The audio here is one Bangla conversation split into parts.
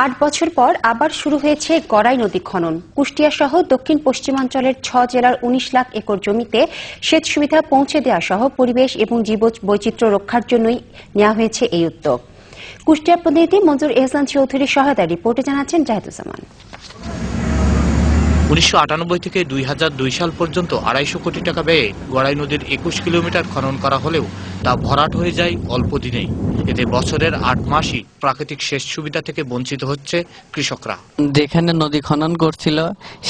8 বছর পর আবার শুরু হয়েছে গড়াই নদী খনন। কুষ্টিয়া সহ দক্ষিণ পশ্চিমাঞ্চলের 6 জেলার 19 লাখ একর জমিতে সেচ সুবিধা পৌঁছে দেওয়া সহ পরিবেশ এবং জীববৈচিত্র্য রক্ষার জন্যই নেওয়া হয়েছে এই উদ্যোগ। কুষ্টিয়া প্রতিনিধি মঞ্জুর এহসান চৌধুরীর সহায়তায় রিপোর্টে জানাচ্ছেন জাহিদুজ্জামান। 1998 থেকে 2002 সাল পর্যন্ত 250 কোটি টাকা ব্যয়ে গড়াই নদীর 21 কিলোমিটার খনন করা হলেও তা ভরাট হয়ে যায় অল্প দিনেই। এতে বছরের 8 মাসই প্রাকৃতিক সেচ সুবিধা থেকে বঞ্চিত হচ্ছে কৃষকরা। যেখানে নদী খনন করছিল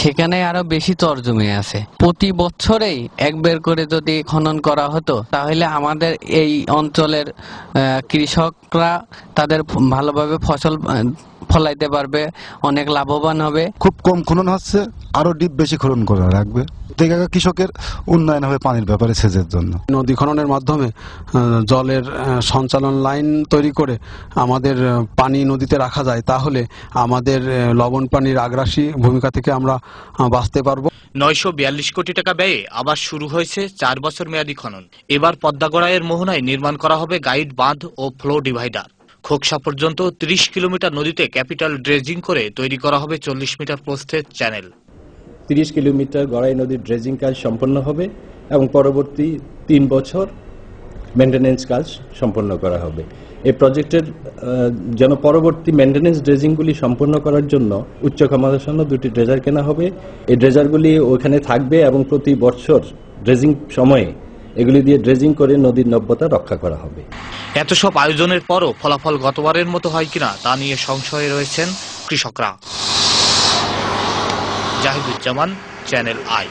সেখানে আরো বেশি চর জমি আছে। প্রতি বছরেই একবার করে যদি খনন করা হতো তাহলে আমাদের এই অঞ্চলের কৃষকরা তাদের ভালোভাবে ফসল ফলাইতে পারবে, অনেক লাভবান হবে। খুব কম খনন হচ্ছে, আরো ডিপ বেশি খনন করা লাগবে। কৃষকের উন্নয়ন হবে পানির ব্যাপারে, সেচের জন্য। নদী খননের মাধ্যমে জলের সঞ্চালন লাইন তৈরি করে আমাদের পানি নদীতে রাখা যায়, তাহলে আমাদের লবণ পানির আগ্রাসী ভূমিকা থেকে আমরা বাঁচতে পারবো। 942 কোটি টাকা ব্যয়ে আবার শুরু হয়েছে 4 বছর মেয়াদী খনন। এবার পদ্মাগড়াইয়ের মোহনায় নির্মাণ করা হবে গাইড বাঁধ ও ফ্লো ডিভাইডার। খোকসা পর্যন্ত 30 কিলোমিটার নদীতে ক্যাপিটাল ড্রেজিং করে তৈরি করা হবে 40 মিটার প্রস্থের চ্যানেল। 30 কিলোমিটার গড়াই নদীর ড্রেজিং কাজ সম্পন্ন হবে এবং পরবর্তী 3 বছর মেইনটেনেন্স কাজ সম্পন্ন করা হবে। এই প্রজেক্টের যেন পরবর্তী মেইনটেনেন্স ড্রেজিংগুলি সম্পন্ন করার জন্য উচ্চ ক্ষমতাসম্পন্ন 2টি ড্রেজার কেনা হবে। এই ড্রেজারগুলি ওখানে থাকবে এবং প্রতি বছর ড্রেজিং সময়ে এগুলি দিয়ে ড্রেজিং করে নদীর নব্যতা রক্ষা করা হবে। এত সব আয়োজনের পরও ফলাফল গতবারের মতো হয় কিনা তা নিয়ে সংশয়ে রয়েছেন কৃষকরা। Zahiduzzaman, channel I.